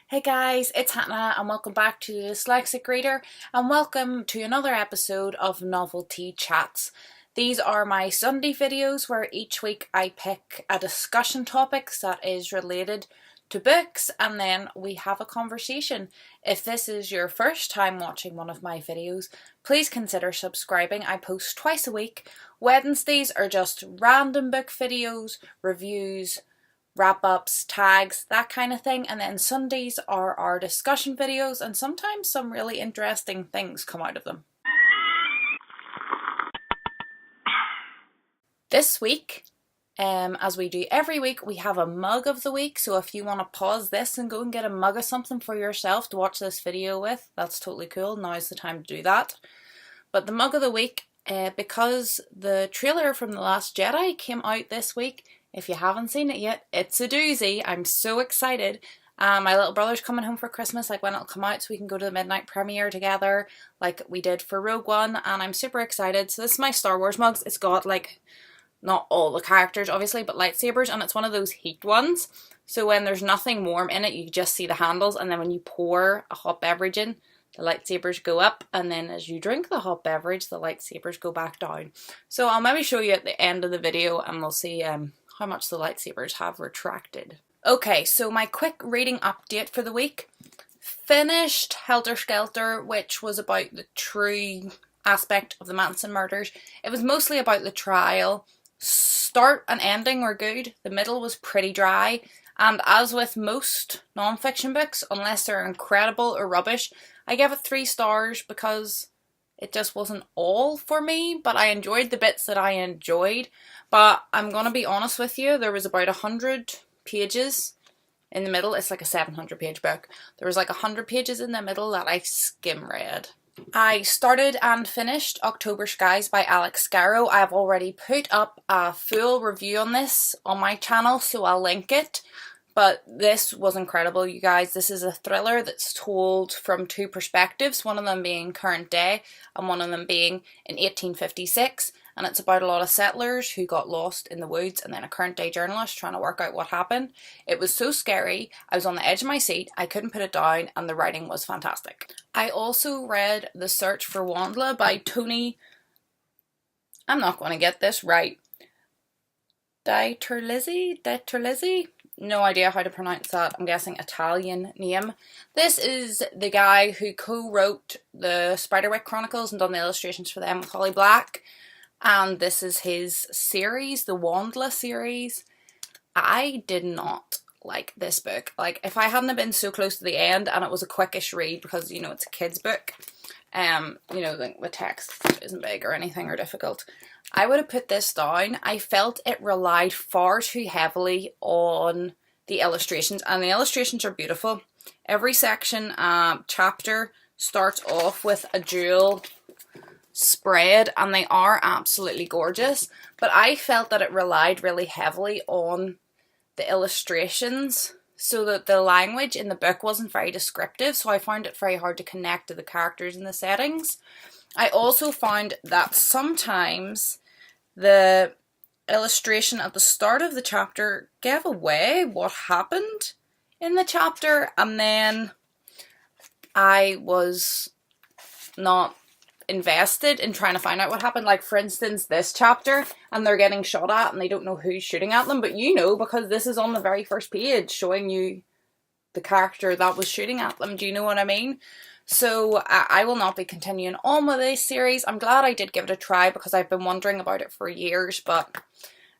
Hey guys, it's Hannah and welcome back to the Dyslexic Reader and welcome to another episode of Novelty Chats. These are my Sunday videos where each week I pick a discussion topic that is related to books and then we have a conversation. If this is your first time watching one of my videos, please consider subscribing. I post twice a week. Wednesdays are just random book videos, reviews, wrap-ups, tags, that kind of thing, and then Sundays are our discussion videos and sometimes some really interesting things come out of them. This week, as we do every week, we have a mug of the week, so if you want to pause this and go and get a mug of something for yourself to watch this video with, that's totally cool. Now's the time to do that. But the mug of the week, because the trailer from The Last Jedi came out this week, if you haven't seen it yet, it's a doozy. I'm so excited. My little brother's coming home for Christmas, like when it'll come out, so we can go to the midnight premiere together, like we did for Rogue One, and I'm super excited. So this is my Star Wars mugs. It's got like, not all the characters obviously, but lightsabers, and it's one of those heat ones. So when there's nothing warm in it, you just see the handles, and then when you pour a hot beverage in, the lightsabers go up, and then as you drink the hot beverage, the lightsabers go back down. So I'll maybe show you at the end of the video, and we'll see how much the lightsabers have retracted. Okay, so my quick reading update for the week. Finished Helter Skelter, which was about the true aspect of the Manson murders. It was mostly about the trial. Start and ending were good. The middle was pretty dry. And as with most non-fiction books, unless they're incredible or rubbish, I give it 3 stars because it just wasn't all for me, but I enjoyed the bits that I enjoyed. But I'm going to be honest with you, there was about 100 pages in the middle. It's like a 700-page book. There was like 100 pages in the middle that I skim read. I started and finished October Skies by Alex Scarrow. I have already put up a full review on this on my channel, so I'll link it. But this was incredible, you guys. This is a thriller that's told from 2 perspectives, one of them being current day and one of them being in 1856. And it's about a lot of settlers who got lost in the woods and then a current day journalist trying to work out what happened. It was so scary. I was on the edge of my seat. I couldn't put it down, and the writing was fantastic. I also read The Search for Wandla by Tony, I'm not going to get this right, Diterlizzi? No idea how to pronounce that. I'm guessing Italian name. This is the guy who co-wrote the Spiderwick Chronicles and done the illustrations for them with Holly Black. And this is his series, the Wandla series. I did not like this book. Like, if I hadn't been so close to the end and it was a quickish read because, you know, it's a kid's book, you know, the text isn't big or anything or difficult, I would have put this down. I felt it relied far too heavily on the illustrations, and the illustrations are beautiful. Every section, chapter starts off with a jewel spread, and they are absolutely gorgeous, but I felt that it relied really heavily on the illustrations, so that the language in the book wasn't very descriptive, so I found it very hard to connect to the characters and the settings. I also found that sometimes the illustration at the start of the chapter gave away what happened in the chapter, and then I was not invested in trying to find out what happened. Like, for instance, this chapter, and they're getting shot at and they don't know who's shooting at them, but you know, because this is on the very first page showing you the character that was shooting at them. Do you know what I mean? So I will not be continuing on with this series. I'm glad I did give it a try because I've been wondering about it for years, but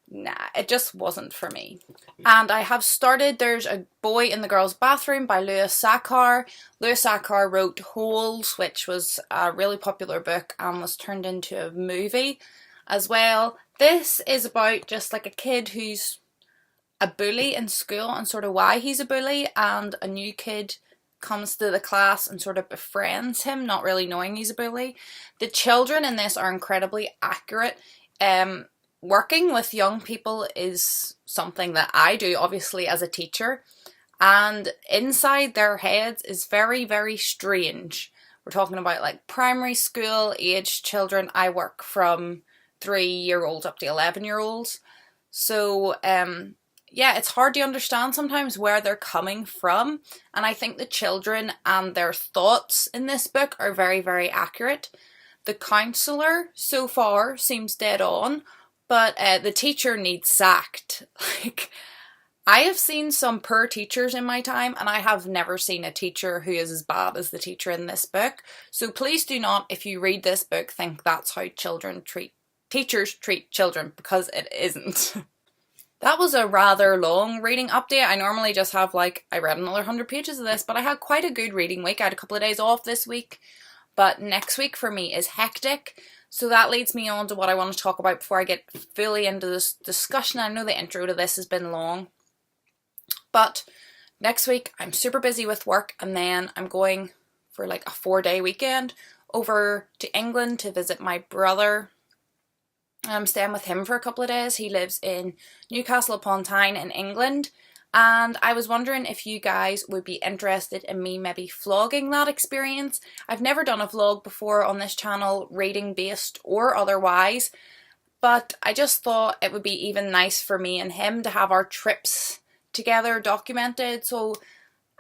nah, it just wasn't for me. And I have started There's a Boy in the Girl's Bathroom by Louis Sachar. Louis Sachar wrote Holes, which was a really popular book and was turned into a movie as well. This is about just like a kid who's a bully in school and sort of why he's a bully, and a new kid comes to the class and sort of befriends him, not really knowing he's a bully. The children in this are incredibly accurate. Working with young people is something that I do, obviously, as a teacher, and inside their heads is very, very strange. We're talking about like primary school age children. I work from 3-year-olds up to 11-year-olds. So yeah, it's hard to understand sometimes where they're coming from. And I think the children and their thoughts in this book are very, very accurate. The counsellor so far seems dead on, but the teacher needs sacked. Like, I have seen some poor teachers in my time, and I have never seen a teacher who is as bad as the teacher in this book. So please do not, if you read this book, think that's how teachers treat children, because it isn't. That was a rather long reading update. I normally just have I read another 100 pages of this, but I had quite a good reading week. I had a couple of days off this week, but next week for me is hectic. So that leads me on to what I want to talk about before I get fully into this discussion. I know the intro to this has been long, but next week I'm super busy with work, and then I'm going for a 4-day weekend over to England to visit my brother. I'm staying with him for a couple of days. He lives in Newcastle upon Tyne in England, and I was wondering if you guys would be interested in me maybe vlogging that experience. I've never done a vlog before on this channel, reading based or otherwise, but I just thought it would be even nice for me and him to have our trips together documented. So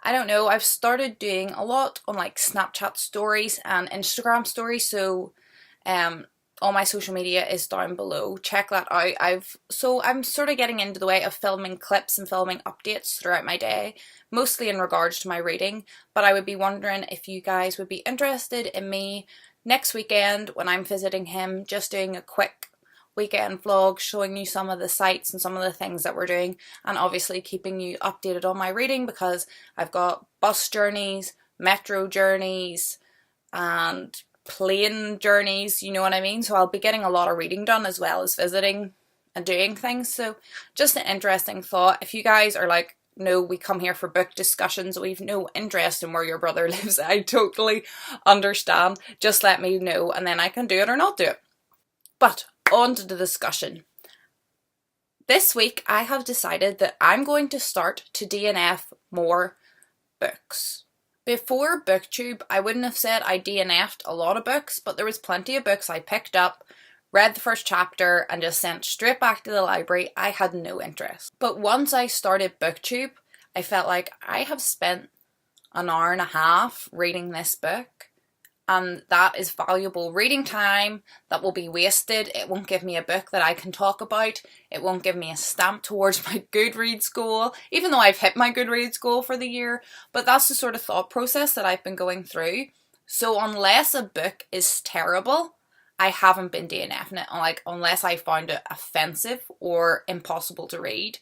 I don't know, I've started doing a lot on Snapchat stories and Instagram stories, so all my social media is down below. Check that out. I'm sort of getting into the way of filming clips and filming updates throughout my day, mostly in regards to my reading, but I would be wondering if you guys would be interested in me next weekend when I'm visiting him, just doing a quick weekend vlog showing you some of the sights and some of the things that we're doing, and obviously keeping you updated on my reading, because I've got bus journeys, metro journeys, and plane journeys, you know what I mean? So I'll be getting a lot of reading done as well as visiting and doing things. So just an interesting thought. If you guys are no, we come here for book discussions, we've no interest in where your brother lives, I totally understand. Just let me know, and then I can do it or not do it. But on to the discussion. This week I have decided that I'm going to start to DNF more books. Before BookTube, I wouldn't have said I DNF'd a lot of books, but there was plenty of books I picked up, read the first chapter, and just sent straight back to the library. I had no interest. But once I started BookTube, I felt like I have spent an hour and a half reading this book, and that is valuable reading time that will be wasted. It won't give me a book that I can talk about. It won't give me a stamp towards my Goodreads goal, even though I've hit my Goodreads goal for the year. But that's the sort of thought process that I've been going through. So unless a book is terrible, I haven't been DNFing it. Unless I found it offensive or impossible to read,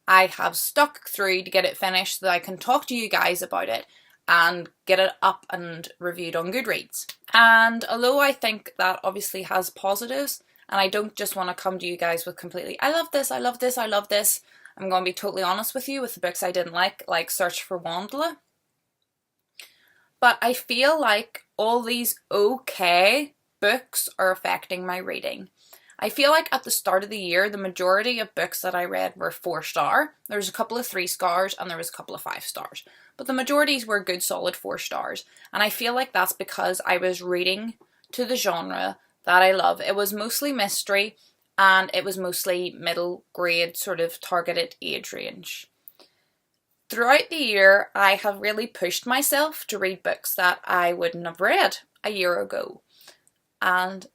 I have stuck through to get it finished so that I can talk to you guys about it and get it up and reviewed on Goodreads. And although I think that obviously has positives, and I don't just want to come to you guys with completely, I love this, I love this, I love this. I'm going to be totally honest with you with the books I didn't like Search for Wandla. But I feel like all these okay books are affecting my reading. I feel like at the start of the year, the majority of books that I read were 4-star. There was a couple of 3 stars and there was a couple of 5 stars. But the majorities were good solid 4 stars. And I feel like that's because I was reading to the genre that I love. It was mostly mystery, and it was mostly middle grade, sort of targeted age range. Throughout the year, I have really pushed myself to read books that I wouldn't have read a year ago. And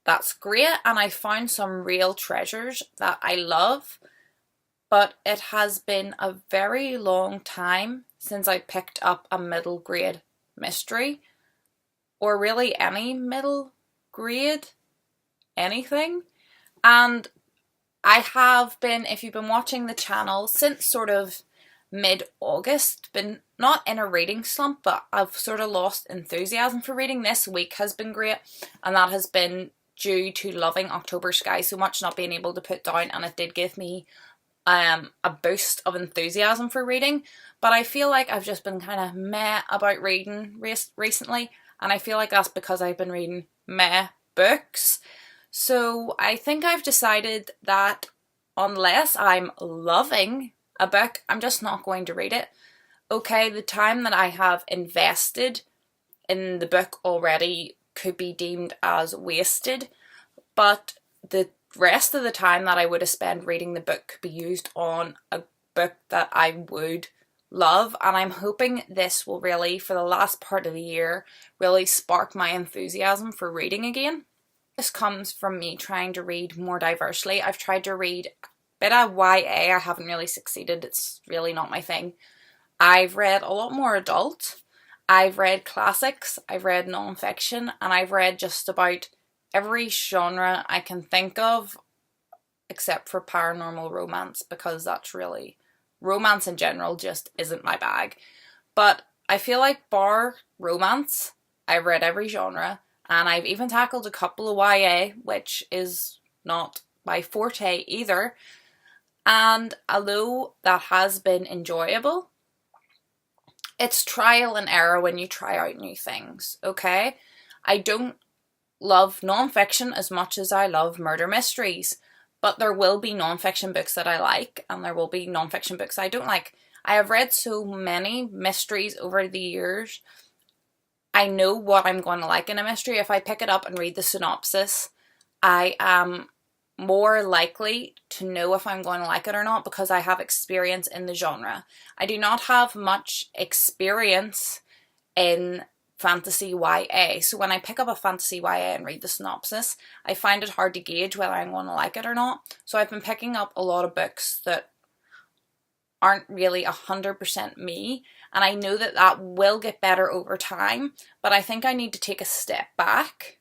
that's great, and I found some real treasures that I love, but it has been a very long time since I picked up a middle grade mystery, or really any middle grade anything. And I have been, if you've been watching the channel since sort of mid-August, been not in a reading slump, but I've sort of lost enthusiasm for reading. This week has been great, and that has been due to loving October Sky so much, not being able to put down, and it did give me a boost of enthusiasm for reading. But I feel like I've just been kind of meh about reading recently, and I feel like that's because I've been reading meh books. So I think I've decided that unless I'm loving a book, I'm just not going to read it. Okay, the time that I have invested in the book already could be deemed as wasted, but the rest of the time that I would have spent reading the book could be used on a book that I would love, and I'm hoping this will really, for the last part of the year, really spark my enthusiasm for reading again. This comes from me trying to read more diversely. I've tried to read a bit of YA, I haven't really succeeded, it's really not my thing. I've read a lot more adult, I've read classics, I've read non-fiction, and I've read just about every genre I can think of except for paranormal romance, because that's really, romance in general just isn't my bag. But I feel like bar romance, I've read every genre, and I've even tackled a couple of YA, which is not my forte either. And although that has been enjoyable, it's trial and error when you try out new things, okay? I don't love non-fiction as much as I love murder mysteries, but there will be non-fiction books that I like, and there will be non-fiction books I don't like. I have read so many mysteries over the years, I know what I'm going to like in a mystery. If I pick it up and read the synopsis, I am more likely to know if I'm going to like it or not because I have experience in the genre. I do not have much experience in fantasy YA, so when I pick up a fantasy YA and read the synopsis, I find it hard to gauge whether I'm going to like it or not. So I've been picking up a lot of books that aren't really 100% me, and I know that that will get better over time, but I think I need to take a step back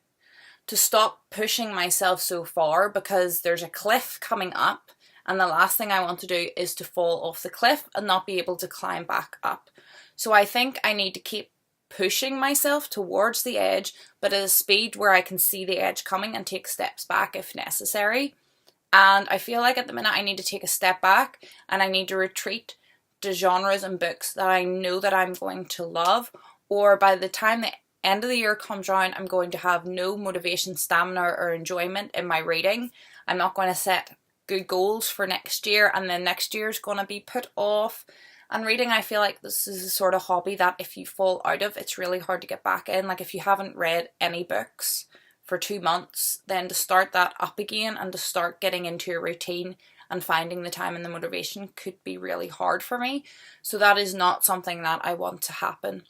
to stop pushing myself so far, because there's a cliff coming up, and the last thing I want to do is to fall off the cliff and not be able to climb back up. So I think I need to keep pushing myself towards the edge, but at a speed where I can see the edge coming and take steps back if necessary. And I feel like at the minute I need to take a step back and I need to retreat to genres and books that I know that I'm going to love, or by the time the end of the year comes around, I'm going to have no motivation, stamina, or enjoyment in my reading. I'm not going to set good goals for next year, and then next year is going to be put off. And reading, I feel like this is a sort of hobby that if you fall out of, it's really hard to get back in. Like if you haven't read any books for 2 months, then to start that up again and to start getting into a routine and finding the time and the motivation could be really hard for me. So that is not something that I want to happen.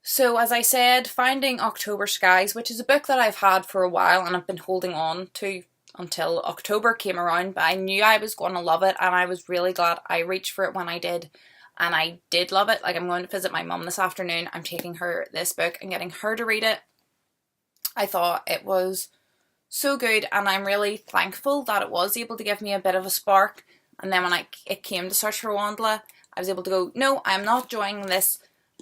So as I said, finding October Skies, which is a book that I've had for a while and I've been holding on to until October came around, but I knew I was going to love it, and I was really glad I reached for it when I did. And I did love it. Like, I'm going to visit my mum this afternoon. I'm taking her this book and getting her to read it. I thought it was so good, and I'm really thankful that it was able to give me a bit of a spark. And then when it came to Search for Wandla, I was able to go, no, I'm not enjoying this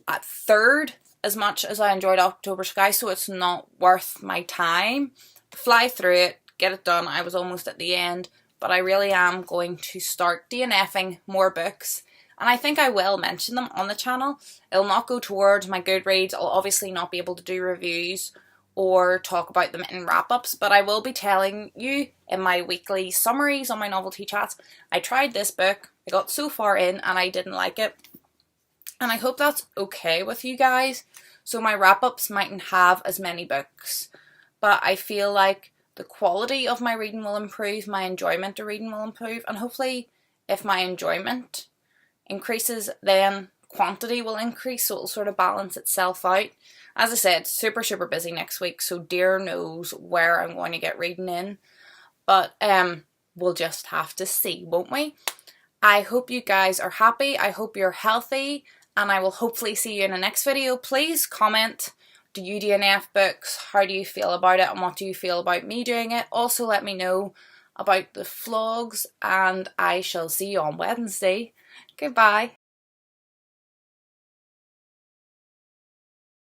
at third as much as I enjoyed October Sky, so it's not worth my time. Fly through it, get it done. I was almost at the end, but I really am going to start DNFing more books. And I think I will mention them on the channel. It'll not go towards my Goodreads. I'll obviously not be able to do reviews or talk about them in wrap-ups, but I will be telling you in my weekly summaries on my novelty chats, I tried this book, I got so far in and I didn't like it. And I hope that's okay with you guys. So my wrap-ups mightn't have as many books, but I feel like the quality of my reading will improve, my enjoyment of reading will improve, and hopefully if my enjoyment increases, then quantity will increase, so it'll sort of balance itself out. As I said, super busy next week, so dear knows where I'm going to get reading in, but we'll just have to see, won't we? I hope you guys are happy, I hope you're healthy, and I will hopefully see you in the next video. Please comment, do you DNF books, how do you feel about it, and what do you feel about me doing it? Also let me know about the vlogs, and I shall see you on Wednesday. Goodbye.